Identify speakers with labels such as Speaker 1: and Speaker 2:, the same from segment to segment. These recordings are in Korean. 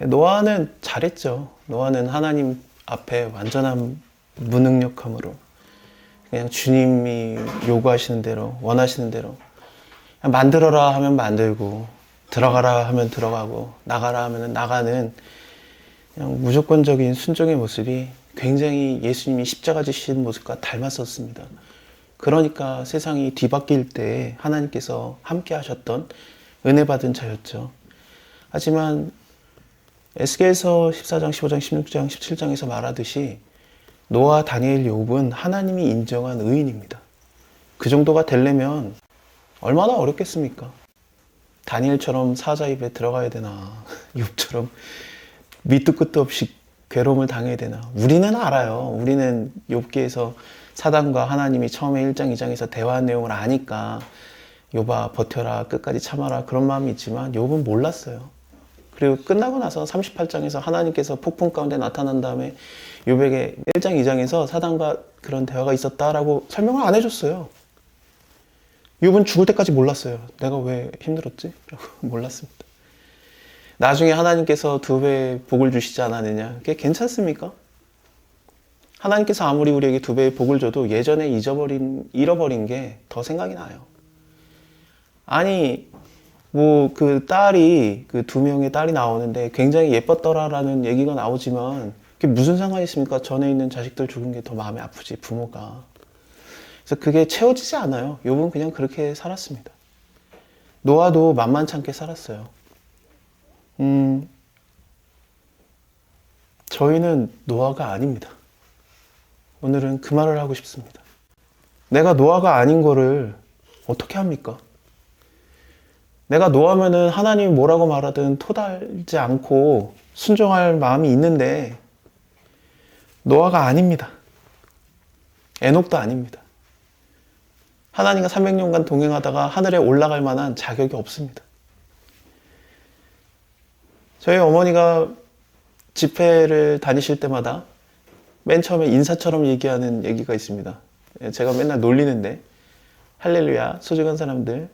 Speaker 1: 노아는 잘했죠. 노아는 하나님 앞에 완전한 무능력함으로 그냥 주님이 요구하시는 대로, 원하시는 대로 그냥 만들어라 하면 만들고, 들어가라 하면 들어가고, 나가라 하면 나가는 그냥 무조건적인 순종의 모습이 굉장히 예수님이 십자가 지신 모습과 닮았었습니다. 그러니까 세상이 뒤바뀔 때 하나님께서 함께 하셨던 은혜 받은 자였죠. 하지만 에스겔서 14장, 15장, 16장, 17장에서 말하듯이 노아, 다니엘, 욥은 하나님이 인정한 의인입니다. 그 정도가 되려면 얼마나 어렵겠습니까? 다니엘처럼 사자 입에 들어가야 되나, 욥처럼 밑도 끝도 없이 괴로움을 당해야 되나. 우리는 알아요. 우리는 욥기에서 사단과 하나님이 처음에 1장, 2장에서 대화한 내용을 아니까 욥아 버텨라, 끝까지 참아라 그런 마음이 있지만 욥은 몰랐어요. 그리고 끝나고 나서 38장에서 하나님께서 폭풍 가운데 나타난 다음에 욥에게 1장, 2장에서 사단과 그런 대화가 있었다라고 설명을 안 해줬어요. 욥은 죽을 때까지 몰랐어요. 내가 왜 힘들었지? 라고 몰랐습니다. 나중에 하나님께서 2배의 복을 주시지 않았느냐? 그게 괜찮습니까? 하나님께서 아무리 우리에게 2배의 복을 줘도 예전에 잃어버린 게 더 생각이 나요. 아니, 그 딸이, 그 2명의 딸이 나오는데 굉장히 예뻤더라라는 얘기가 나오지만 그게 무슨 상관이 있습니까? 전에 있는 자식들 죽은 게 더 마음이 아프지, 부모가. 그래서 그게 채워지지 않아요. 욥은 그냥 그렇게 살았습니다. 노아도 만만찮게 살았어요. 저희는 노아가 아닙니다. 오늘은 그 말을 하고 싶습니다. 내가 노아가 아닌 거를 어떻게 합니까? 내가 노아면은 하나님이 뭐라고 말하든 토달지 않고 순종할 마음이 있는데 노아가 아닙니다. 에녹도 아닙니다. 하나님과 300년간 동행하다가 하늘에 올라갈 만한 자격이 없습니다. 저희 어머니가 집회를 다니실 때마다 맨 처음에 인사처럼 얘기하는 얘기가 있습니다. 제가 맨날 놀리는데 할렐루야, 소중한 사람들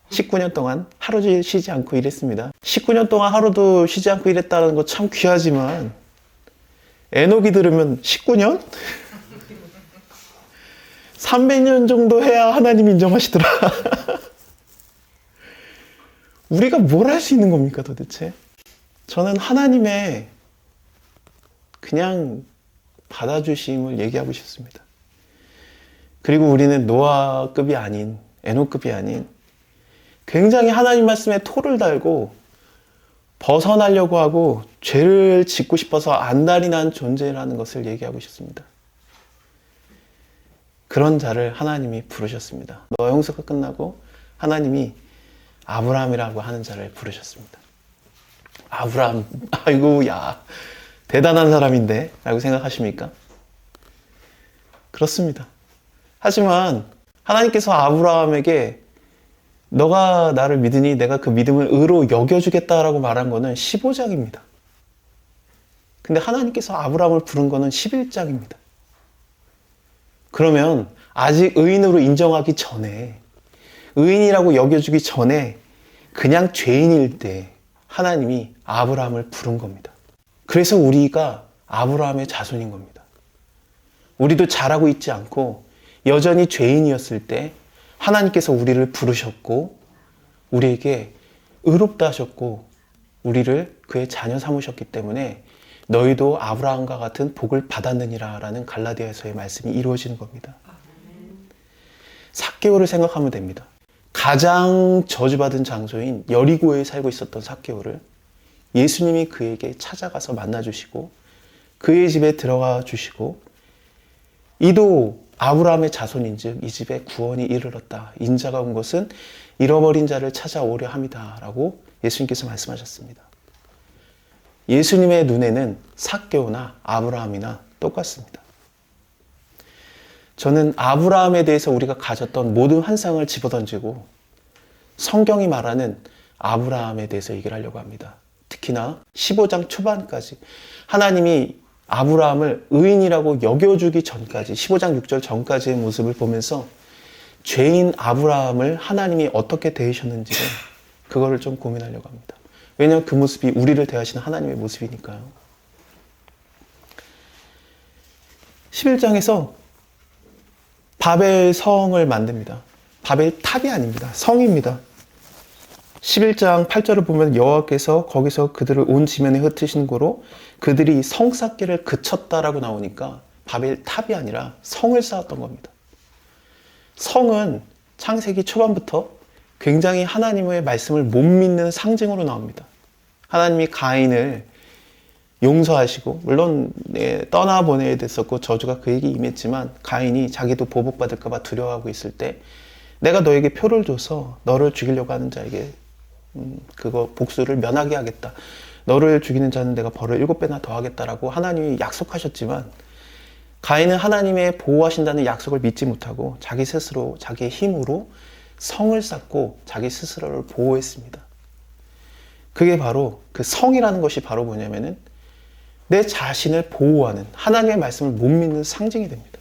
Speaker 1: 19년 동안 하루 쉬지 않고 일했습니다. 19년 동안 하루도 쉬지 않고 일했다는 거 참 귀하지만 에녹이 들으면 19년? 300년 정도 해야 하나님 인정하시더라. 우리가 뭘 할 수 있는 겁니까 도대체? 저는 하나님의 그냥 받아주심을 얘기하고 싶습니다. 그리고 우리는 노아급이 아닌, 에녹급이 아닌 굉장히 하나님 말씀에 토를 달고 벗어나려고 하고 죄를 짓고 싶어서 안달이 난 존재라는 것을 얘기하고 싶습니다. 그런 자를 하나님이 부르셨습니다. 노아 홍수가 끝나고 하나님이 아브라함이라고 하는 자를 부르셨습니다. 아브라함, 아이고 야 대단한 사람인데 라고 생각하십니까? 그렇습니다. 하지만 하나님께서 아브라함에게 너가 나를 믿으니 내가 그 믿음을 의로 여겨주겠다라고 말한 거는 15장입니다. 근데 하나님께서 아브라함을 부른 거는 11장입니다. 그러면 아직 의인으로 인정하기 전에, 의인이라고 여겨주기 전에 그냥 죄인일 때 하나님이 아브라함을 부른 겁니다. 그래서 우리가 아브라함의 자손인 겁니다. 우리도 잘하고 있지 않고 여전히 죄인이었을 때 하나님께서 우리를 부르셨고 우리에게 의롭다 하셨고 우리를 그의 자녀 삼으셨기 때문에 너희도 아브라함과 같은 복을 받았느니라 라는 갈라디아서의 말씀이 이루어지는 겁니다. 삭개오를 생각하면 됩니다. 가장 저주받은 장소인 여리고에 살고 있었던 삭개오를 예수님이 그에게 찾아가서 만나주시고 그의 집에 들어가 주시고 이도 아브라함의 자손인즉 이 집에 구원이 이르렀다. 인자가 온 것은 잃어버린 자를 찾아오려 함이다 라고 예수님께서 말씀하셨습니다. 예수님의 눈에는 삭개오나 아브라함이나 똑같습니다. 저는 아브라함에 대해서 우리가 가졌던 모든 환상을 집어던지고 성경이 말하는 아브라함에 대해서 얘기를 하려고 합니다. 특히나 15장 초반까지 하나님이 아브라함을 의인이라고 여겨주기 전까지 15장 6절 전까지의 모습을 보면서 죄인 아브라함을 하나님이 어떻게 대하셨는지를 그거를 좀 고민하려고 합니다. 왜냐하면 그 모습이 우리를 대하시는 하나님의 모습이니까요. 11장에서 바벨 성을 만듭니다. 바벨 탑이 아닙니다. 성입니다. 11장 8절을 보면 여호와께서 거기서 그들을 온 지면에 흩으신 고로 그들이 성 쌓기를 그쳤다라고 나오니까 바벨 탑이 아니라 성을 쌓았던 겁니다. 성은 창세기 초반부터 굉장히 하나님의 말씀을 못 믿는 상징으로 나옵니다. 하나님이 가인을 용서하시고 물론 떠나보내야 됐었고 저주가 그에게 임했지만 가인이 자기도 보복받을까 봐 두려워하고 있을 때 내가 너에게 표를 줘서 너를 죽이려고 하는 자에게 그거 복수를 면하게 하겠다. 너를 죽이는 자는 내가 벌을 7배나 더하겠다라고 하나님이 약속하셨지만 가인은 하나님의 보호하신다는 약속을 믿지 못하고 자기 스스로 자기의 힘으로 성을 쌓고 자기 스스로를 보호했습니다. 그게 바로 그 성이라는 것이 바로 뭐냐면은 내 자신을 보호하는 하나님의 말씀을 못 믿는 상징이 됩니다.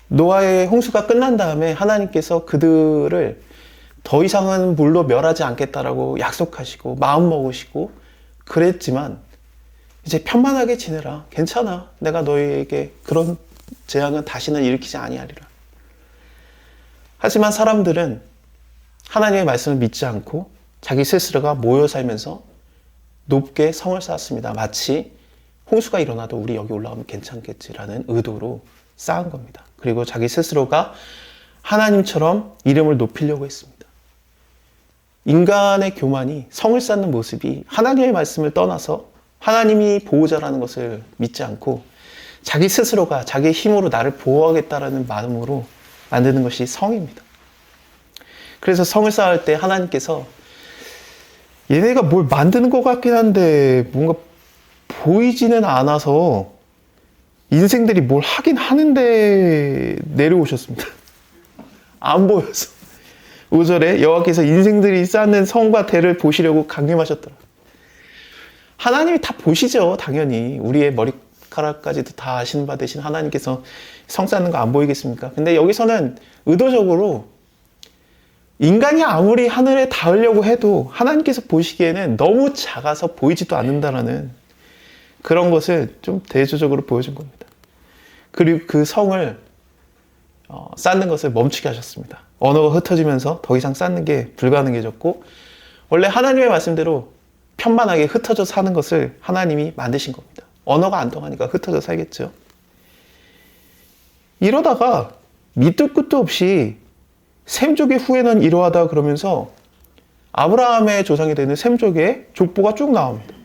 Speaker 1: 노아의 홍수가 끝난 다음에 하나님께서 그들을 더 이상은 물로 멸하지 않겠다라고 약속하시고 마음 먹으시고 그랬지만 이제 편만하게 지내라. 괜찮아. 내가 너희에게 그런 재앙은 다시는 일으키지 아니하리라. 하지만 사람들은 하나님의 말씀을 믿지 않고 자기 스스로가 모여 살면서 높게 성을 쌓았습니다. 마치 홍수가 일어나도 우리 여기 올라오면 괜찮겠지라는 의도로 쌓은 겁니다. 그리고 자기 스스로가 하나님처럼 이름을 높이려고 했습니다. 인간의 교만이 성을 쌓는 모습이 하나님의 말씀을 떠나서 하나님이 보호자라는 것을 믿지 않고 자기 스스로가 자기의 힘으로 나를 보호하겠다라는 마음으로 만드는 것이 성입니다. 그래서 성을 쌓을 때 하나님께서 얘네가 뭘 만드는 것 같긴 한데 뭔가 보이지는 않아서 인생들이 뭘 하긴 하는데 내려오셨습니다. 안 보여서. 5절에 여호와께서 인생들이 쌓는 성과 대를 보시려고 강림하셨더라. 하나님이 다 보시죠. 당연히 우리의 머리카락까지도 다 아시는 바 되신 하나님께서 성 쌓는 거 안 보이겠습니까? 근데 여기서는 의도적으로 인간이 아무리 하늘에 닿으려고 해도 하나님께서 보시기에는 너무 작아서 보이지도 않는다라는 그런 것을 좀 대조적으로 보여준 겁니다. 그리고 그 성을 쌓는 것을 멈추게 하셨습니다. 언어가 흩어지면서 더 이상 쌓는 게 불가능해졌고 원래 하나님의 말씀대로 편만하게 흩어져 사는 것을 하나님이 만드신 겁니다. 언어가 안 통하니까 흩어져 살겠죠. 이러다가 밑도 끝도 없이 셈족의 후에는 이러하다 그러면서 아브라함의 조상이 되는 셈족의 족보가 쭉 나옵니다.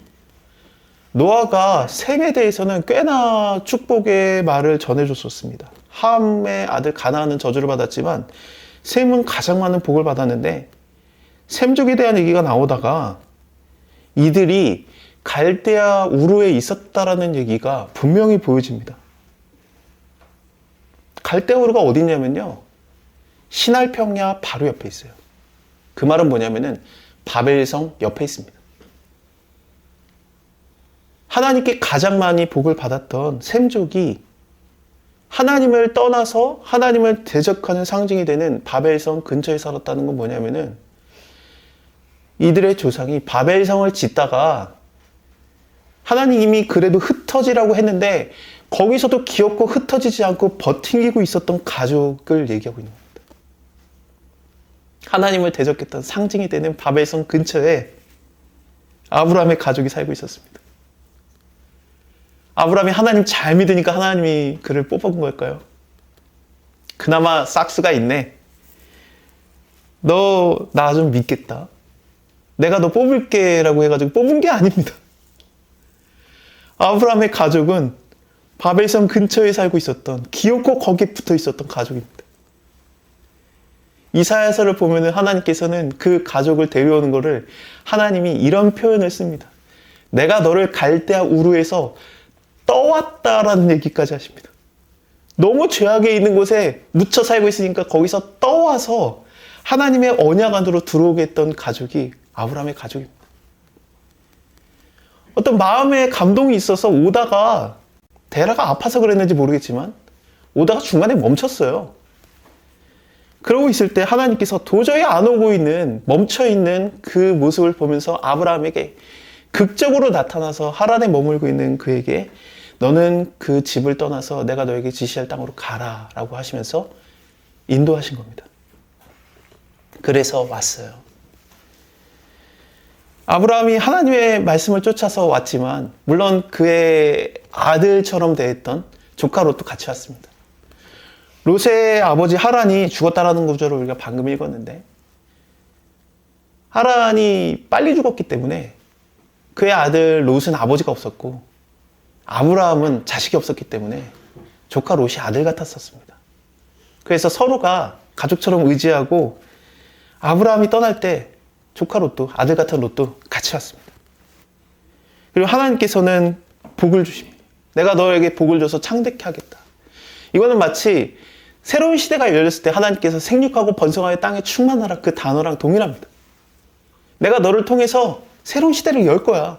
Speaker 1: 노아가 셈에 대해서는 꽤나 축복의 말을 전해줬었습니다. 함의 아들 가나안은 저주를 받았지만 셈은 가장 많은 복을 받았는데 셈족에 대한 얘기가 나오다가 이들이 갈대아 우르에 있었다라는 얘기가 분명히 보여집니다. 갈대아 우르가 어디 있냐면요. 시날 평야 바로 옆에 있어요. 그 말은 뭐냐면은 바벨성 옆에 있습니다. 하나님께 가장 많이 복을 받았던 셈족이 하나님을 떠나서 하나님을 대적하는 상징이 되는 바벨성 근처에 살았다는 건 뭐냐면은 이들의 조상이 바벨성을 짓다가 하나님이 그래도 흩어지라고 했는데 거기서도 기어코 흩어지지 않고 버티고 있었던 가족을 얘기하고 있는 겁니다. 하나님을 대적했던 상징이 되는 바벨성 근처에 아브라함의 가족이 살고 있었습니다. 아브라함이 하나님 잘 믿으니까 하나님이 그를 뽑아본 걸까요? 그나마 싹수가 있네. 너 나 좀 믿겠다. 내가 너 뽑을게 라고 해가지고 뽑은 게 아닙니다. 아브라함의 가족은 바벨성 근처에 살고 있었던 기어코 거기에 붙어 있었던 가족입니다. 이사야서를 보면은 하나님께서는 그 가족을 데려오는 것을 하나님이 이런 표현을 씁니다. 내가 너를 갈대아 우르에서 떠왔다라는 얘기까지 하십니다. 너무 죄악에 있는 곳에 묻혀 살고 있으니까 거기서 떠와서 하나님의 언약 안으로 들어오게 했던 가족이 아브라함의 가족입니다. 어떤 마음의 감동이 있어서 오다가 데라가 아파서 그랬는지 모르겠지만 오다가 중간에 멈췄어요. 그러고 있을 때 하나님께서 도저히 안 오고 있는, 멈춰 있는 그 모습을 보면서 아브라함에게 극적으로 나타나서 하란에 머물고 있는 그에게 너는 그 집을 떠나서 내가 너에게 지시할 땅으로 가라 라고 하시면서 인도하신 겁니다. 그래서 왔어요. 아브라함이 하나님의 말씀을 쫓아서 왔지만 물론 그의 아들처럼 대했던 조카 롯도 같이 왔습니다. 롯의 아버지 하란이 죽었다라는 구절을 우리가 방금 읽었는데 하란이 빨리 죽었기 때문에 그의 아들 롯은 아버지가 없었고 아브라함은 자식이 없었기 때문에 조카 롯이 아들 같았었습니다. 그래서 서로가 가족처럼 의지하고 아브라함이 떠날 때 조카 롯도, 아들 같은 롯도 같이 왔습니다. 그리고 하나님께서는 복을 주십니다. 내가 너에게 복을 줘서 창대케 하겠다. 이거는 마치 새로운 시대가 열렸을 때 하나님께서 생육하고 번성하여 땅에 충만하라 그 단어랑 동일합니다. 내가 너를 통해서 새로운 시대를 열 거야.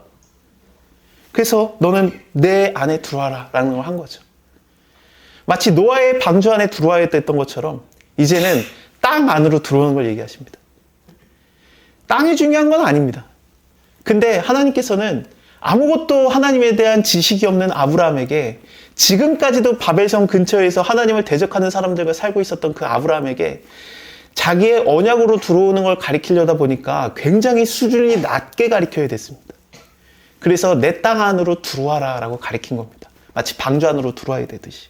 Speaker 1: 그래서 너는 내 안에 들어와라 라는 걸 한 거죠. 마치 노아의 방주 안에 들어와야 됐던 것처럼 이제는 땅 안으로 들어오는 걸 얘기하십니다. 땅이 중요한 건 아닙니다. 근데 하나님께서는 아무것도 하나님에 대한 지식이 없는 아브라함에게 지금까지도 바벨성 근처에서 하나님을 대적하는 사람들과 살고 있었던 그 아브라함에게 자기의 언약으로 들어오는 걸 가리키려다 보니까 굉장히 수준이 낮게 가리켜야 됐습니다. 그래서 내 땅 안으로 들어와라 라고 가리킨 겁니다. 마치 방주 안으로 들어와야 되듯이.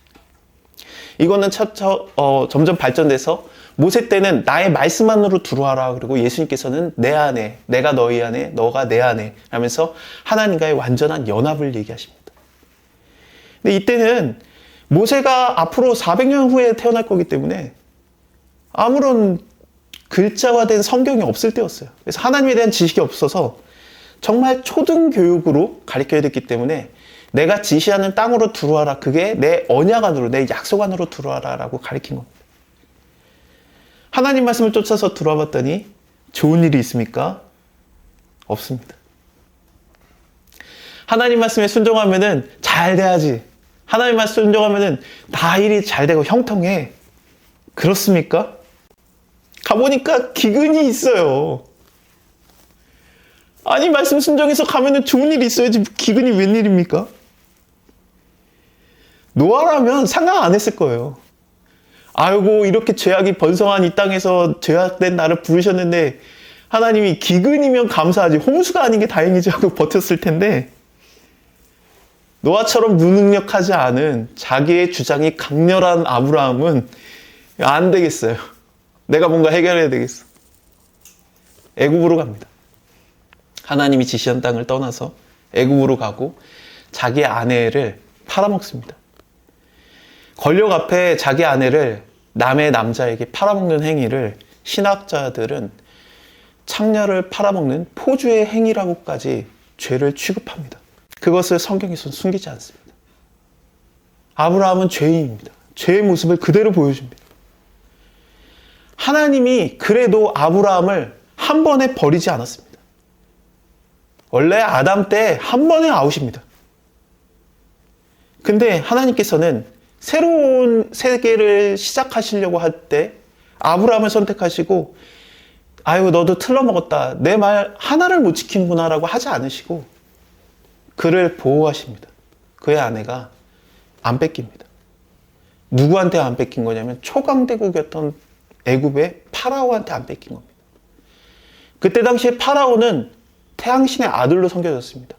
Speaker 1: 이거는 점점 발전돼서 모세 때는 나의 말씀 안으로 들어와라. 그리고 예수님께서는 내 안에, 내가 너희 안에, 너가 내 안에 라면서 하나님과의 완전한 연합을 얘기하십니다. 근데 이때는 모세가 앞으로 400년 후에 태어날 거기 때문에 아무런 글자화된 성경이 없을 때였어요. 그래서 하나님에 대한 지식이 없어서 정말 초등교육으로 가르쳐야 됐기 때문에 내가 지시하는 땅으로 들어와라. 그게 내 언약 안으로, 내 약속 안으로 들어와라 라고 가르친 겁니다. 하나님 말씀을 쫓아서 들어와 봤더니 좋은 일이 있습니까? 없습니다. 하나님 말씀에 순종하면은 잘 돼야지. 하나님 말씀에 순종하면은 나 일이 잘 되고 형통해. 그렇습니까? 가보니까 기근이 있어요. 아니 말씀 순종해서 가면은 좋은 일이 있어야지 기근이 웬일입니까? 노아라면 상관 안 했을 거예요. 아이고 이렇게 죄악이 번성한 이 땅에서 죄악된 나를 부르셨는데 하나님이 기근이면 감사하지 홍수가 아닌 게 다행이지 하고 버텼을 텐데 노아처럼 무능력하지 않은 자기의 주장이 강렬한 아브라함은 안 되겠어요. 내가 뭔가 해결해야 되겠어. 애굽으로 갑니다. 하나님이 지시한 땅을 떠나서 애굽으로 가고 자기 아내를 팔아먹습니다. 권력 앞에 자기 아내를 남의 남자에게 팔아먹는 행위를 신학자들은 창녀를 팔아먹는 포주의 행위라고까지 죄를 취급합니다. 그것을 성경에서는 숨기지 않습니다. 아브라함은 죄인입니다. 죄의 모습을 그대로 보여줍니다. 하나님이 그래도 아브라함을 한 번에 버리지 않았습니다. 원래 아담 때 한 번에 아웃입니다. 근데 하나님께서는 새로운 세계를 시작하시려고 할 때 아브라함을 선택하시고 아유 너도 틀려먹었다. 내 말 하나를 못 지키는구나 라고 하지 않으시고 그를 보호하십니다. 그의 아내가 안 뺏깁니다. 누구한테 안 뺏긴 거냐면 초강대국이었던 애굽의 파라오한테 안 뺏긴 겁니다. 그때 당시에 파라오는 태양신의 아들로 섬겨졌습니다.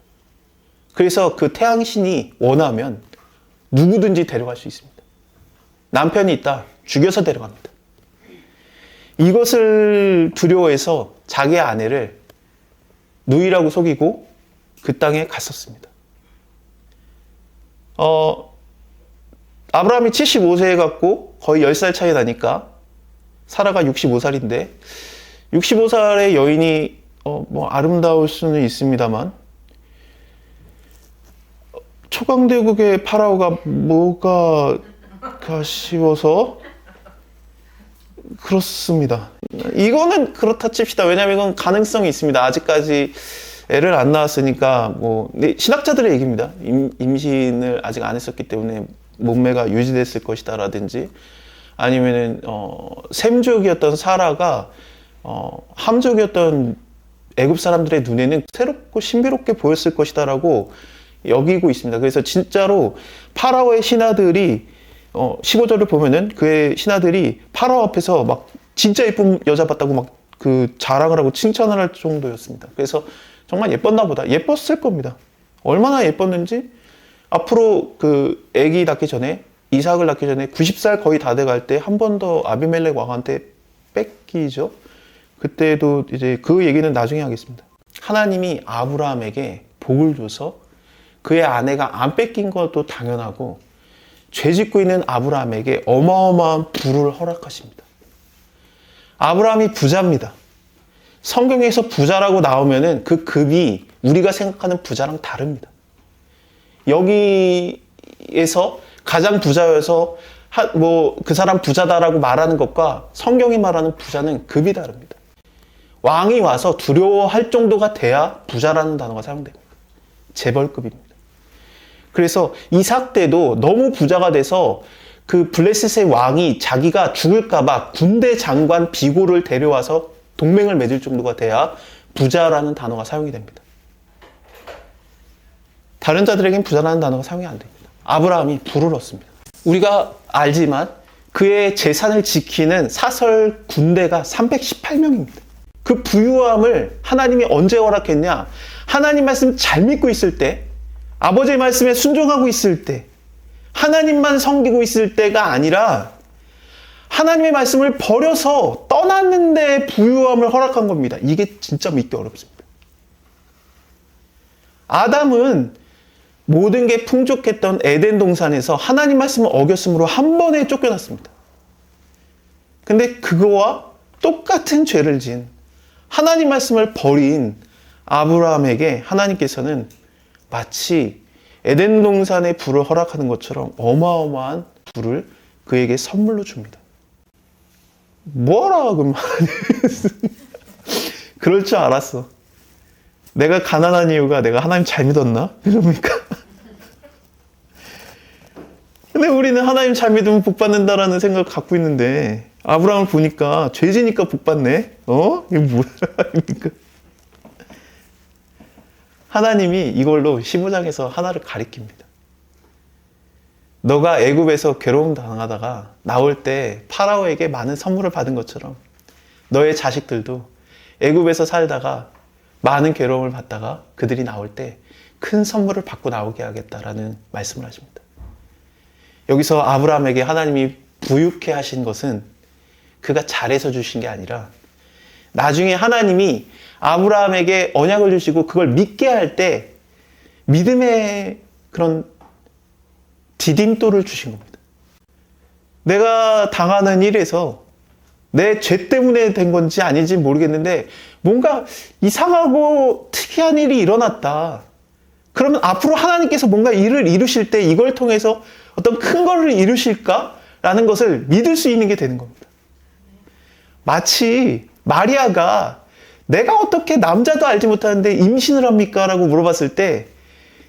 Speaker 1: 그래서 그 태양신이 원하면 누구든지 데려갈 수 있습니다. 남편이 있다. 죽여서 데려갑니다. 이것을 두려워해서 자기의 아내를 누이라고 속이고 그 땅에 갔었습니다. 아브라함이 75세에 갔고 거의 10살 차이 나니까 사라가 65살인데 65살의 여인이 아름다울 수는 있습니다만 초강대국의 파라오가 뭐가 가시워서 그렇습니다. 이거는 그렇다 칩시다. 왜냐하면 이건 가능성이 있습니다. 아직까지 애를 안 낳았으니까 신학자들의 얘기입니다. 임신을 아직 안 했었기 때문에 몸매가 유지됐을 것이다 라든지 아니면은 셈족이었던 사라가 함족이었던 애굽 사람들의 눈에는 새롭고 신비롭게 보였을 것이다라고 여기고 있습니다. 그래서 진짜로 파라오의 신하들이 15절을 보면은 그의 신하들이 파라오 앞에서 막 진짜 예쁜 여자 봤다고 막 그 자랑을 하고 칭찬을 할 정도였습니다. 그래서 정말 예뻤나 보다. 예뻤을 겁니다. 얼마나 예뻤는지 앞으로 그 아기 낳기 전에 이삭을 낳기 전에 90살 거의 다 돼갈 때 한 번 더 아비멜렉 왕한테 뺏기죠. 그때도 이제 그 얘기는 나중에 하겠습니다. 하나님이 아브라함에게 복을 줘서 그의 아내가 안 뺏긴 것도 당연하고 죄 짓고 있는 아브라함에게 어마어마한 부를 허락하십니다. 아브라함이 부자입니다. 성경에서 부자라고 나오면은 그 급이 우리가 생각하는 부자랑 다릅니다. 여기에서 가장 부자여서 그 사람 부자다라고 말하는 것과 성경이 말하는 부자는 급이 다릅니다. 왕이 와서 두려워할 정도가 돼야 부자라는 단어가 사용됩니다. 재벌급입니다. 그래서 이삭 때도 너무 부자가 돼서 그 블레셋의 왕이 자기가 죽을까봐 군대 장관 비고를 데려와서 동맹을 맺을 정도가 돼야 부자라는 단어가 사용이 됩니다. 다른 자들에겐 부자라는 단어가 사용이 안 됩니다. 아브라함이 부를 얻습니다. 우리가 알지만 그의 재산을 지키는 사설 군대가 318명입니다. 그 부유함을 하나님이 언제 허락했냐? 하나님 말씀 잘 믿고 있을 때, 아버지의 말씀에 순종하고 있을 때, 하나님만 섬기고 있을 때가 아니라 하나님의 말씀을 버려서 떠났는데 부유함을 허락한 겁니다. 이게 진짜 믿기 어렵습니다. 아담은 모든 게 풍족했던 에덴 동산에서 하나님 말씀을 어겼으므로 한 번에 쫓겨났습니다. 근데 그거와 똑같은 죄를 지은 하나님 말씀을 버린 아브라함에게 하나님께서는 마치 에덴 동산의 불을 허락하는 것처럼 어마어마한 불을 그에게 선물로 줍니다. 뭐하라 그러면 그럴 줄 알았어. 내가 가난한 이유가 내가 하나님 잘 믿었나? 이럽니까? 근데 우리는 하나님 잘 믿으면 복 받는다라는 생각을 갖고 있는데 아브라함을 보니까 죄지니까 복 받네? 이게 뭐야? 하나님이 이걸로 15장에서 하나를 가리킵니다. 너가 애굽에서 괴로움 당하다가 나올 때 파라오에게 많은 선물을 받은 것처럼 너의 자식들도 애굽에서 살다가 많은 괴로움을 받다가 그들이 나올 때 큰 선물을 받고 나오게 하겠다라는 말씀을 하십니다. 여기서 아브라함에게 하나님이 부유케 하신 것은 그가 잘해서 주신 게 아니라 나중에 하나님이 아브라함에게 언약을 주시고 그걸 믿게 할 때 믿음의 그런 디딤돌을 주신 겁니다. 내가 당하는 일에서 내 죄 때문에 된 건지 아닌지 모르겠는데 뭔가 이상하고 특이한 일이 일어났다. 그러면 앞으로 하나님께서 뭔가 일을 이루실 때 이걸 통해서 어떤 큰 거를 이루실까라는 것을 믿을 수 있는 게 되는 겁니다. 마치 마리아가 내가 어떻게 남자도 알지 못하는데 임신을 합니까? 라고 물어봤을 때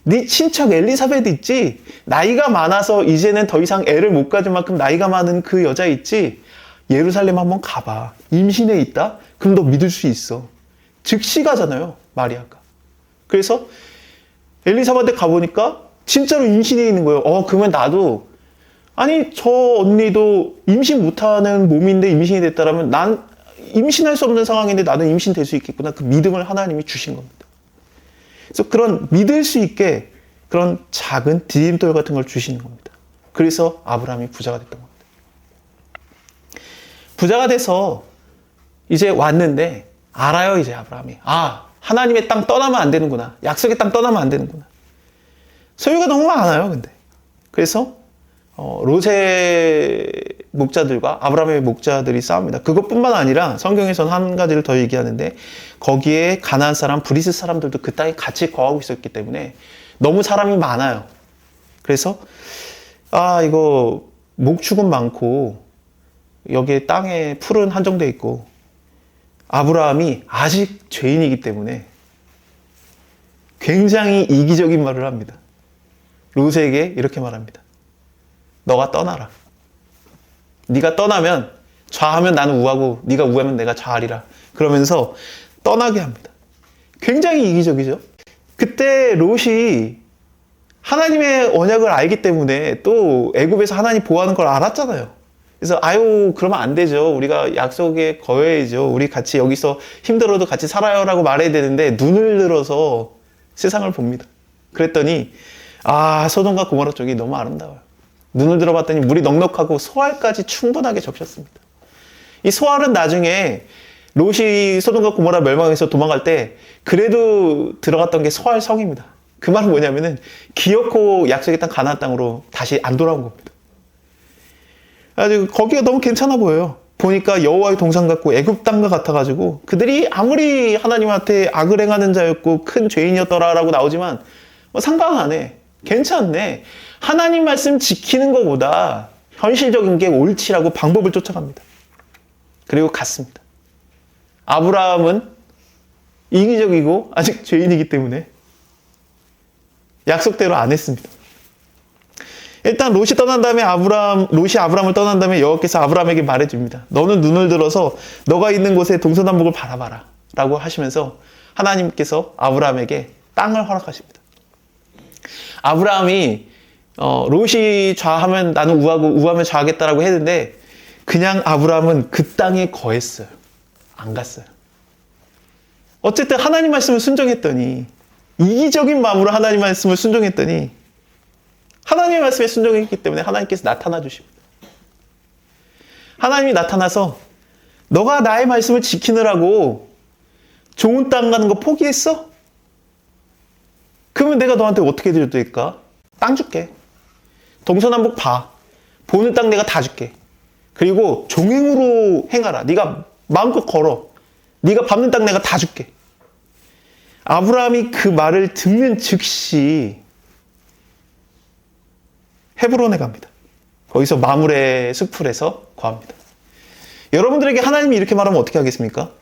Speaker 1: 네 친척 엘리사벳 있지? 나이가 많아서 이제는 더 이상 애를 못 가질 만큼 나이가 많은 그 여자 있지? 예루살렘 한번 가봐. 임신해 있다? 그럼 너 믿을 수 있어. 즉시 가잖아요, 마리아가. 그래서 엘리사벳에 가보니까 진짜로 임신해 있는 거예요. 그러면 나도 아니 저 언니도 임신 못하는 몸인데 임신이 됐다라면 난 임신할 수 없는 상황인데 나는 임신될 수 있겠구나. 그 믿음을 하나님이 주신 겁니다. 그래서 그런 믿을 수 있게 그런 작은 디딤돌 같은 걸 주시는 겁니다. 그래서 아브라함이 부자가 됐던 겁니다. 부자가 돼서 이제 왔는데 알아요, 이제 아브라함이. 하나님의 땅 떠나면 안 되는구나. 약속의 땅 떠나면 안 되는구나. 소유가 너무 많아요, 근데. 그래서 롯의 목자들과 아브라함의 목자들이 싸웁니다. 그것뿐만 아니라 성경에서는 한 가지를 더 얘기하는데 거기에 가나안 사람, 브리스 사람들도 그 땅에 같이 거하고 있었기 때문에 너무 사람이 많아요. 그래서 이거 목축은 많고 여기에 땅에 풀은 한정돼 있고 아브라함이 아직 죄인이기 때문에 굉장히 이기적인 말을 합니다. 롯에게 이렇게 말합니다. 너가 떠나라. 네가 떠나면 좌하면 나는 우하고 네가 우하면 내가 좌하리라. 그러면서 떠나게 합니다. 굉장히 이기적이죠. 그때 롯이 하나님의 언약을 알기 때문에 또 애굽에서 하나님 보호하는 걸 알았잖아요. 그래서 아유 그러면 안 되죠. 우리가 약속에 거해야죠. 우리 같이 여기서 힘들어도 같이 살아요라고 말해야 되는데 눈을 들어서 세상을 봅니다. 그랬더니 소돔과 고모라 쪽이 너무 아름다워요. 눈을 들어봤더니 물이 넉넉하고 소알까지 충분하게 적셨습니다. 이 소알은 나중에 롯이 소돔과 고모라 멸망해서 도망갈 때 그래도 들어갔던 게 소알 성입니다. 그 말은 뭐냐면은 기어코 약속의 땅 가나안 땅으로 다시 안 돌아온 겁니다. 아주 거기가 너무 괜찮아 보여요. 보니까 여호와의 동산 같고 애굽 땅과 같아가지고 그들이 아무리 하나님한테 악을 행하는 자였고 큰 죄인이었더라라고 나오지만 뭐 상관 안 해. 괜찮네. 하나님 말씀 지키는 것보다 현실적인 게 옳지라고 방법을 쫓아갑니다. 그리고 갔습니다. 아브라함은 이기적이고 아직 죄인이기 때문에 약속대로 안 했습니다. 일단 롯이 떠난 다음에 롯이 아브라함을 떠난 다음에 여호와께서 아브라함에게 말해줍니다. 너는 눈을 들어서 너가 있는 곳에 동서남북을 바라봐라 라고 하시면서 하나님께서 아브라함에게 땅을 허락하십니다. 아브라함이 롯이 좌하면 나는 우하고 우하면 좌하겠다라고 했는데 그냥 아브라함은 그 땅에 거했어요. 안 갔어요. 어쨌든 하나님 말씀을 순종했더니 이기적인 마음으로 하나님 말씀을 순종했더니 하나님의 말씀에 순종했기 때문에 하나님께서 나타나 주십니다. 하나님이 나타나서 너가 나의 말씀을 지키느라고 좋은 땅 가는 거 포기했어? 그러면 내가 너한테 어떻게 해줄 될까? 땅 줄게. 동서남북 봐. 보는 땅 내가 다 줄게. 그리고 종행으로 행하라. 네가 마음껏 걸어. 네가 밟는 땅 내가 다 줄게. 아브라함이 그 말을 듣는 즉시 헤브론에 갑니다. 거기서 마므레 숲풀에서 거합니다. 여러분들에게 하나님이 이렇게 말하면 어떻게 하겠습니까?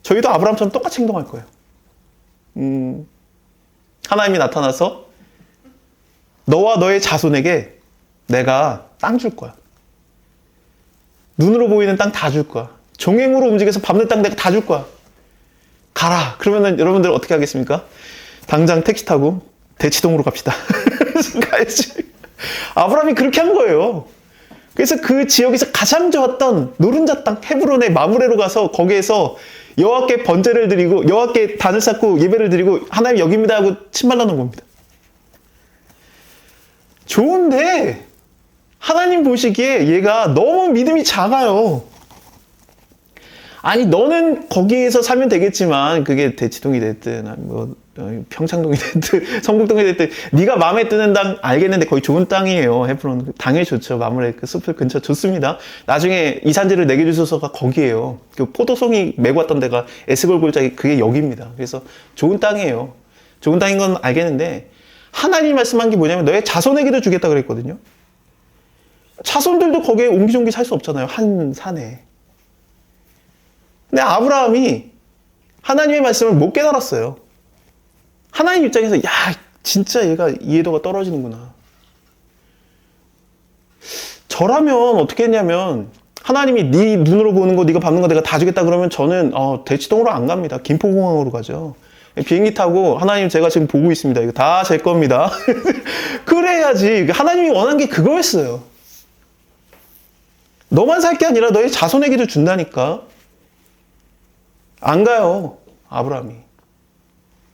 Speaker 1: 저희도 아브라함처럼 똑같이 행동할 거예요. 하나님이 나타나서 너와 너의 자손에게 내가 땅 줄 거야. 눈으로 보이는 땅 다 줄 거야. 종행으로 움직여서 밟는 땅 내가 다 줄 거야. 가라. 그러면은 여러분들 어떻게 하겠습니까? 당장 택시 타고 대치동으로 갑시다. 가야지. 아브라함이 그렇게 한 거예요. 그래서 그 지역에서 가장 좋았던 노른자 땅 헤브론의 마므레로 가서 거기에서 여호와께 번제를 드리고 여호와께 단을 쌓고 예배를 드리고 하나님 여기입니다 하고 침 발라놓은 겁니다. 좋은데 하나님 보시기에 얘가 너무 믿음이 작아요. 아니 너는 거기에서 살면 되겠지만 그게 대치동이 됐든 뭐 평창동이 됐든 성북동이 됐든 네가 마음에 드는 땅 알겠는데 거기 좋은 땅이에요. 헤브론 당연히 좋죠. 마므레 그 숲을 근처 좋습니다. 나중에 이산지를 내게 주소서가 거기에요. 그 포도송이 메고 왔던 데가 에스골 골짜기 그게 여기입니다. 그래서 좋은 땅이에요. 좋은 땅인 건 알겠는데 하나님이 말씀한 게 뭐냐면 너의 자손에게도 주겠다 그랬거든요. 자손들도 거기에 옹기종기 살 수 없잖아요. 한 산에. 근데 아브라함이 하나님의 말씀을 못 깨달았어요. 하나님 입장에서 야 진짜 얘가 이해도가 떨어지는구나. 저라면 어떻게 했냐면 하나님이 네 눈으로 보는 거 네가 밟는 거 내가 다 주겠다 그러면 저는 대치동으로 안 갑니다. 김포공항으로 가죠. 비행기 타고 하나님 제가 지금 보고 있습니다. 이거 다 제 겁니다. 그래야지. 하나님이 원한 게 그거였어요. 너만 살 게 아니라 너의 자손에게도 준다니까. 안 가요. 아브라함이.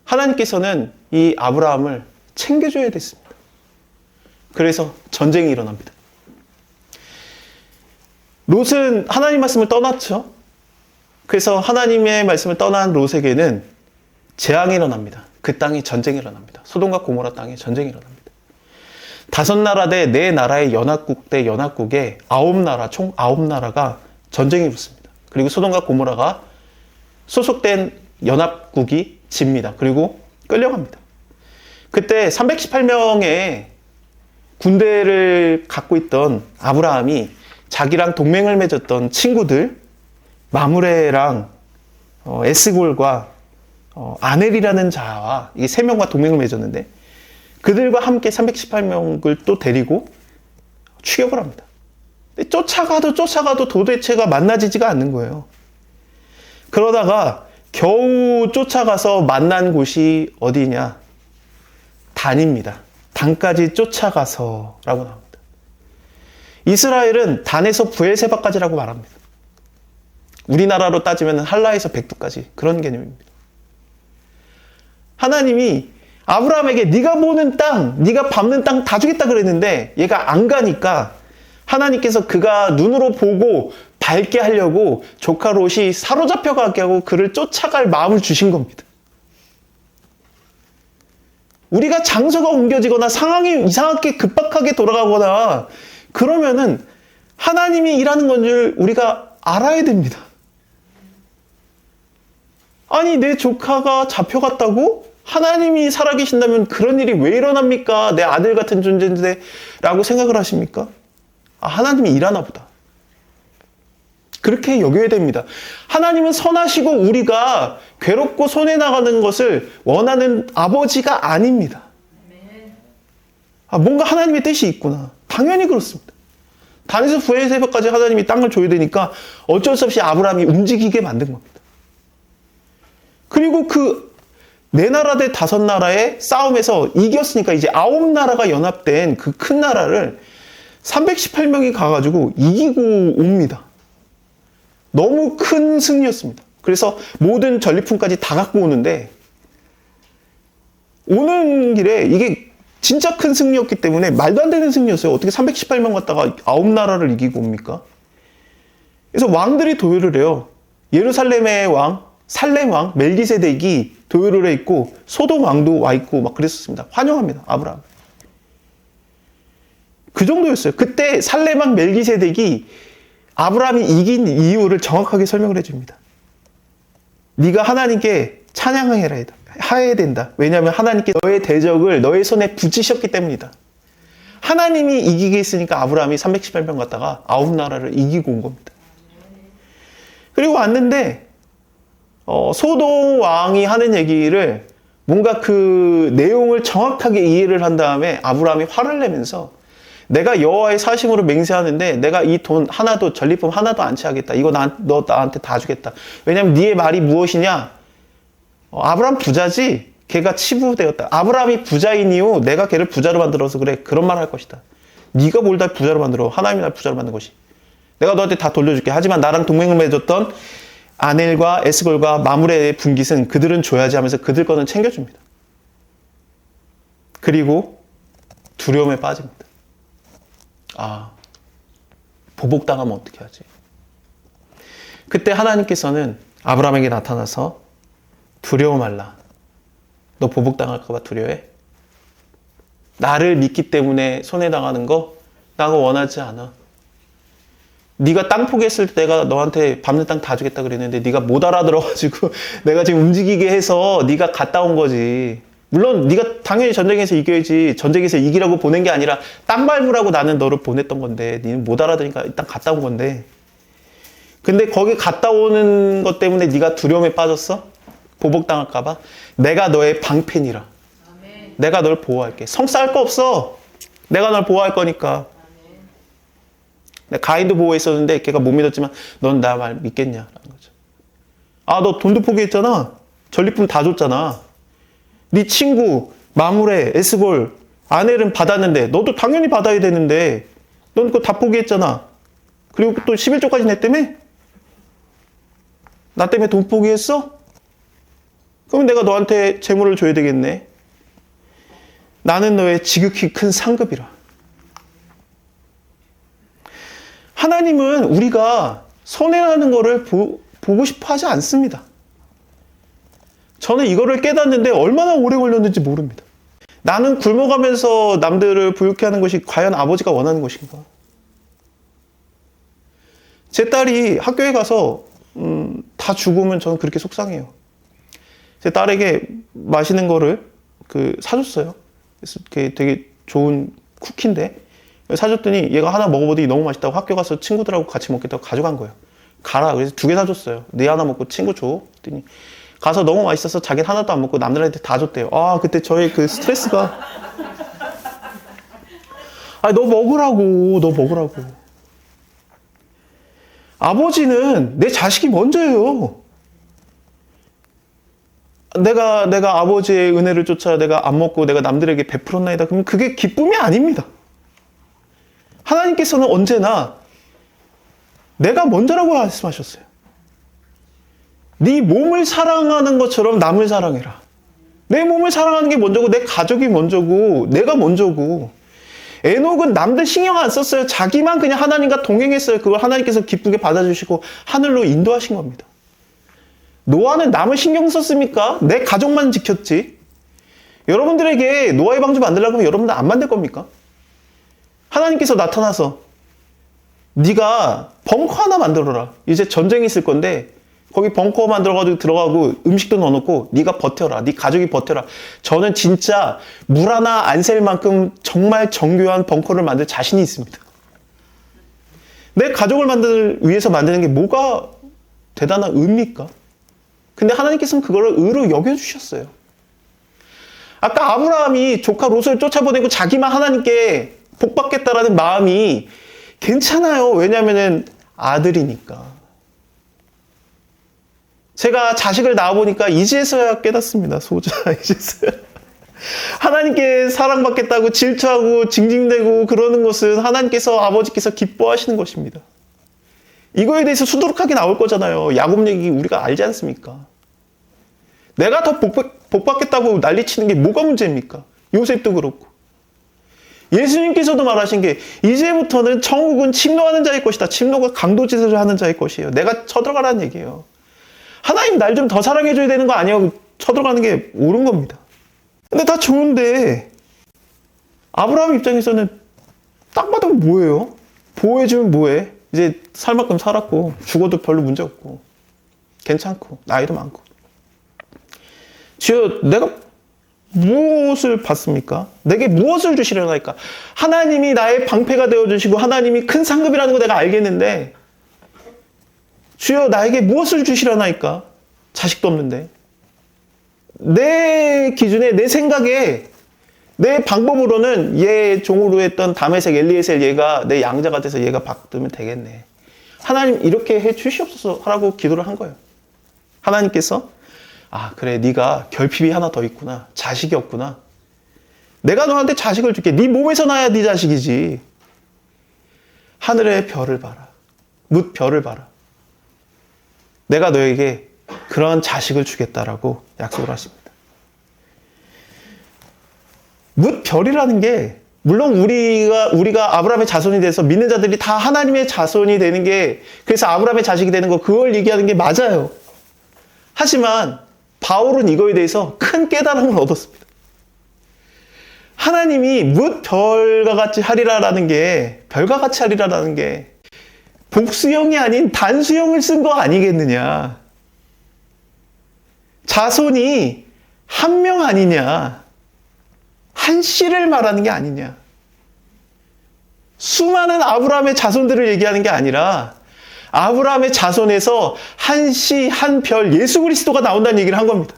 Speaker 1: 하나님께서는 이 아브라함을 챙겨줘야 됐습니다. 그래서 전쟁이 일어납니다. 롯은 하나님 말씀을 떠났죠. 그래서 하나님의 말씀을 떠난 롯에게는 재앙이 일어납니다. 그 땅에 전쟁이 일어납니다. 소돔과 고모라 땅에 전쟁이 일어납니다. 5나라 대 4나라의 연합국 대 연합국에 9나라, 총 9나라가 전쟁이 붙습니다. 그리고 소돔과 고모라가 소속된 연합국이 집니다. 그리고 끌려갑니다. 그때 318명의 군대를 갖고 있던 아브라함이 자기랑 동맹을 맺었던 친구들 마므레랑 에스골과 아넬이라는 자와 이 3명과 동맹을 맺었는데 그들과 함께 318명을 또 데리고 추격을 합니다. 근데 쫓아가도 도대체가 만나지지가 않는 거예요. 그러다가 겨우 쫓아가서 만난 곳이 어디냐? 단입니다. 단까지 쫓아가서라고 나옵니다. 이스라엘은 단에서 브엘세바까지라고 말합니다. 우리나라로 따지면 한라에서 백두까지 그런 개념입니다. 하나님이 아브라함에게 네가 보는 땅, 네가 밟는 땅 다 주겠다 그랬는데 얘가 안 가니까 하나님께서 그가 눈으로 보고 밟게 하려고 조카 롯이 사로잡혀 가게 하고 그를 쫓아갈 마음을 주신 겁니다. 우리가 장소가 옮겨지거나 상황이 이상하게 급박하게 돌아가거나 그러면은 하나님이 일하는 건 줄 우리가 알아야 됩니다. 아니, 내 조카가 잡혀갔다고? 하나님이 살아계신다면 그런 일이 왜 일어납니까? 내 아들 같은 존재인데 라고 생각을 하십니까? 아, 하나님이 일하나 보다. 그렇게 여겨야 됩니다. 하나님은 선하시고 우리가 괴롭고 손해나가는 것을 원하는 아버지가 아닙니다. 아, 뭔가 하나님의 뜻이 있구나. 당연히 그렇습니다. 단에서 브엘세바까지 하나님이 땅을 줘야 되니까 어쩔 수 없이 아브라함이 움직이게 만든 겁니다. 그리고 그 네 나라 대 다섯 나라의 싸움에서 이겼으니까 이제 9나라가 연합된 그 큰 나라를 318명이 가가지고 이기고 옵니다. 너무 큰 승리였습니다. 그래서 모든 전리품까지 다 갖고 오는데 오는 길에 이게 진짜 큰 승리였기 때문에 말도 안 되는 승리였어요. 어떻게 318명 갔다가 9나라를 이기고 옵니까? 그래서 왕들이 도열을 해요. 예루살렘의 왕, 살렘 왕, 멜기세덱이 도열을 해 있고 소돔 왕도 와 있고 막 그랬었습니다. 환영합니다. 아브라함. 그 정도였어요. 그때 살렘 왕 멜기세덱이 아브라함이 이긴 이유를 정확하게 설명을 해줍니다. 네가 하나님께 찬양해야 된다. 왜냐하면 하나님께 너의 대적을 너의 손에 붙이셨기 때문이다. 하나님이 이기게 했으니까 아브라함이 318명 갔다가 9나라를 이기고 온 겁니다. 그리고 왔는데 소돔 왕이 하는 얘기를 뭔가 그 내용을 정확하게 이해를 한 다음에 아브라함이 화를 내면서 내가 여호와의 사심으로 맹세하는데 내가 이 돈 하나도 전리품 하나도 안 취하겠다. 이거 너 나한테 다 주겠다. 왜냐하면 네의 말이 무엇이냐? 아브라함 부자지. 걔가 치부되었다. 아브라함이 부자인 이유 내가 걔를 부자로 만들어서 그래. 그런 말 할 것이다. 네가 뭘 다 부자로 만들어. 하나님이 날 부자로 만든 것이. 내가 너한테 다 돌려줄게. 하지만 나랑 동맹을 맺었던 아넬과 에스골과 마므레의 분깃은 그들은 줘야지 하면서 그들 거는 챙겨줍니다. 그리고 두려움에 빠집니다. 아, 보복당하면 어떻게 하지? 그때 하나님께서는 아브라함에게 나타나서 두려워 말라. 너 보복당할까 봐 두려워해? 나를 믿기 때문에 손해당하는 거 나가 원하지 않아. 네가 땅 포기했을 때 내가 너한테 밟는 땅 다 주겠다 그랬는데 네가 못 알아들어가지고 내가 지금 움직이게 해서 네가 갔다 온 거지. 물론 네가 당연히 전쟁에서 이겨야지. 전쟁에서 이기라고 보낸 게 아니라 땅 밟으라고 나는 너를 보냈던 건데 네는 못 알아들으니까 일단 갔다 온 건데. 근데 거기 갔다 오는 것 때문에 네가 두려움에 빠졌어? 보복당할까 봐? 내가 너의 방편이라. 아멘. 내가 널 보호할게. 성싸할 거 없어. 내가 널 보호할 거니까. 가인도 보호했었는데 걔가 못 믿었지만 넌 나 말 믿겠냐라는 거죠. 아, 너 돈도 포기했잖아. 전리품 다 줬잖아. 네 친구 마므레, 에스골, 아넬은 받았는데 너도 당연히 받아야 되는데 넌 그거 다 포기했잖아. 그리고 또 11조까지 냈다며? 나 때문에 돈 포기했어? 그럼 내가 너한테 재물을 줘야 되겠네. 나는 너의 지극히 큰 상급이라. 하나님은 우리가 손해나는 거를 보고 싶어 하지 않습니다. 저는 이거를 깨닫는데 얼마나 오래 걸렸는지 모릅니다. 나는 굶어가면서 남들을 부유케 하는 것이 과연 아버지가 원하는 것인가? 제 딸이 학교에 가서 다 죽으면 저는 그렇게 속상해요. 제 딸에게 맛있는 거를 사줬어요. 그래서 그게 되게 좋은 쿠키인데 사줬더니 얘가 하나 먹어보더니 너무 맛있다고 학교 가서 친구들하고 같이 먹겠다고 가져간 거예요. 가라. 그래서 2개 사줬어요. 네 하나 먹고 친구 줘. 그랬더니 가서 너무 맛있어서 자기는 하나도 안 먹고 남들한테 다 줬대요. 아, 그때 저의 그 스트레스가. 아, 너 먹으라고. 아버지는 내 자식이 먼저예요. 내가 아버지의 은혜를 쫓아 내가 안 먹고 내가 남들에게 베풀었나이다. 그러면 그게 기쁨이 아닙니다. 하나님께서는 언제나 내가 먼저라고 말씀하셨어요. 네 몸을 사랑하는 것처럼 남을 사랑해라. 내 몸을 사랑하는 게 먼저고 내 가족이 먼저고 내가 먼저고. 에녹은 남들 신경 안 썼어요. 자기만 그냥 하나님과 동행했어요. 그걸 하나님께서 기쁘게 받아주시고 하늘로 인도하신 겁니다. 노아는 남을 신경 썼습니까? 내 가족만 지켰지. 여러분들에게 노아의 방주 만들려고 하면 여러분들 안 만들 겁니까? 하나님께서 나타나서 네가 벙커 하나 만들어라. 이제 전쟁이 있을 건데 거기 벙커 만들어가지고 들어가고 음식도 넣어놓고 네가 버텨라. 네 가족이 버텨라. 저는 진짜 물 하나 안 셀 만큼 정말 정교한 벙커를 만들 자신이 있습니다. 내 가족을 위해서 만드는 게 뭐가 대단한 의미입니까? 근데 하나님께서는 그거를 의로 여겨주셨어요. 아까 아브라함이 조카 롯을 쫓아보내고 자기만 하나님께 복받겠다라는 마음이 괜찮아요. 왜냐하면 아들이니까. 제가 자식을 낳아보니까 이제서야 깨닫습니다. 소자 이제서야. 하나님께 사랑받겠다고 질투하고 징징대고 그러는 것은 하나님께서 아버지께서 기뻐하시는 것입니다. 이거에 대해서 수두룩하게 나올 거잖아요. 야곱 얘기 우리가 알지 않습니까? 내가 더 복받겠다고 난리치는 게 뭐가 문제입니까? 요셉도 그렇고. 예수님께서도 말하신 게 이제부터는 천국은 침노하는 자의 것이다. 침노가 강도짓을 하는 자의 것이에요. 내가 쳐들어가라는 얘기예요. 하나님 날 좀 더 사랑해줘야 되는 거 아니에요? 쳐들어가는 게 옳은 겁니다. 근데 다 좋은데 아브라함 입장에서는 딱 봐도 뭐예요? 보호해주면 뭐해? 이제 살 만큼 살았고 죽어도 별로 문제 없고 괜찮고 나이도 많고. 주여 내가 무엇을 받습니까? 내게 무엇을 주시려나이까? 하나님이 나의 방패가 되어주시고 하나님이 큰 상급이라는 거 내가 알겠는데 주여 나에게 무엇을 주시려나이까? 자식도 없는데. 내 기준에 내 생각에 내 방법으로는 얘 종으로 했던 다메섹 엘리에셀 얘가 내 양자가 돼서 얘가 받으면 되겠네. 하나님 이렇게 해 주시옵소서 하라고 기도를 한 거예요. 하나님께서 아 그래 네가 결핍이 하나 더 있구나. 자식이 없구나. 내가 너한테 자식을 줄게. 네 몸에서 나야 네 자식이지. 하늘의 별을 봐라. 뭇 별을 봐라. 내가 너에게 그런 자식을 주겠다라고 약속을 하십니다. 뭇 별이라는 게 물론 우리가 아브라함의 자손이 돼서 믿는 자들이 다 하나님의 자손이 되는 게 그래서 아브라함의 자식이 되는 거 그걸 얘기하는 게 맞아요. 하지만 바울은 이거에 대해서 큰 깨달음을 얻었습니다. 하나님이 뭇 별과 같이 하리라라는 게 별과 같이 하리라라는 게 복수형이 아닌 단수형을 쓴 거 아니겠느냐. 자손이 한 명 아니냐. 한 씨를 말하는 게 아니냐. 수많은 아브라함의 자손들을 얘기하는 게 아니라 아브라함의 자손에서 한 씨, 한 별, 예수 그리스도가 나온다는 얘기를 한 겁니다.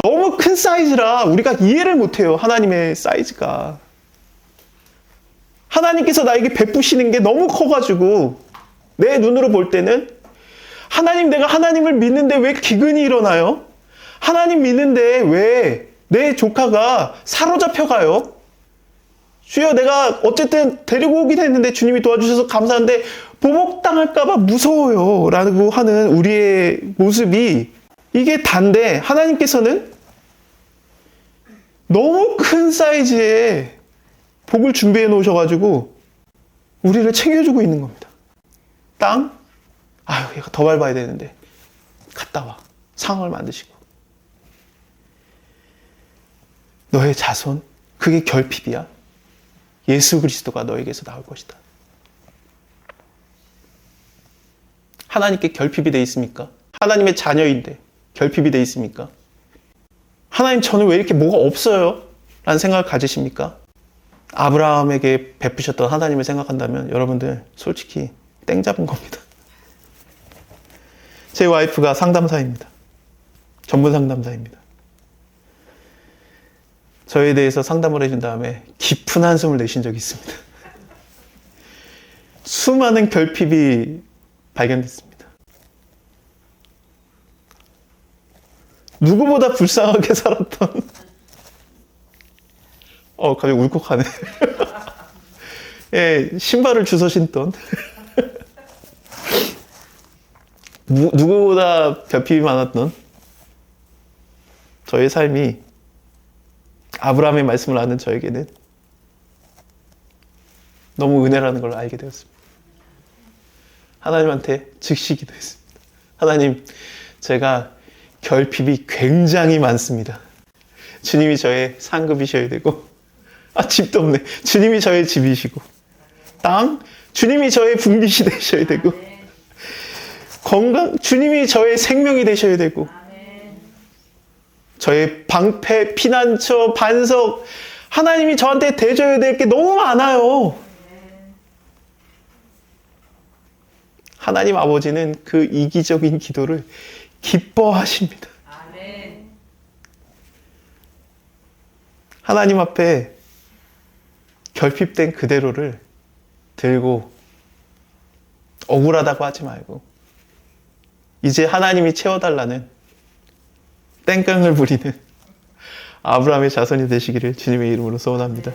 Speaker 1: 너무 큰 사이즈라 우리가 이해를 못해요. 하나님의 사이즈가. 하나님께서 나에게 베푸시는 게 너무 커가지고 내 눈으로 볼 때는 하나님 내가 하나님을 믿는데 왜 기근이 일어나요? 하나님 믿는데 왜 내 조카가 사로잡혀 가요? 주여 내가 어쨌든 데리고 오긴 했는데 주님이 도와주셔서 감사한데 보복당할까봐 무서워요 라고 하는 우리의 모습이 이게 단데 하나님께서는 너무 큰 사이즈의 복을 준비해 놓으셔가지고 우리를 챙겨주고 있는 겁니다. 땅? 아유 얘가 더 밟아야 되는데 갔다 와. 상황을 만드시고 너의 자손 그게 결핍이야. 예수 그리스도가 너에게서 나올 것이다. 하나님께 결핍이 돼 있습니까? 하나님의 자녀인데 결핍이 돼 있습니까? 하나님 저는 왜 이렇게 뭐가 없어요? 라는 생각을 가지십니까? 아브라함에게 베푸셨던 하나님을 생각한다면 여러분들 솔직히 땡 잡은 겁니다. 제 와이프가 상담사입니다. 전문 상담사입니다. 저에 대해서 상담을 해준 다음에 깊은 한숨을 내신 적이 있습니다. 수많은 결핍이 발견됐습니다. 누구보다 불쌍하게 살았던 갑자기 울컥하네. 예, 신발을 주워 신던 누구보다 결핍이 많았던 저의 삶이 아브라함의 말씀을 아는 저에게는 너무 은혜라는 걸 알게 되었습니다. 하나님한테 즉시 기도했습니다. 하나님, 제가 결핍이 굉장히 많습니다. 주님이 저의 상급이셔야 되고, 집도 없네. 주님이 저의 집이시고, 땅, 주님이 저의 분깃이 되셔야 되고, 건강, 주님이 저의 생명이 되셔야 되고, 저의 방패, 피난처, 반석, 하나님이 저한테 대줘야 될 게 너무 많아요. 하나님 아버지는 그 이기적인 기도를 기뻐하십니다. 하나님 앞에 결핍된 그대로를 들고 억울하다고 하지 말고 이제 하나님이 채워달라는 땡깡을 부리는 아브라함의 자손이 되시기를 주님의 이름으로 소원합니다.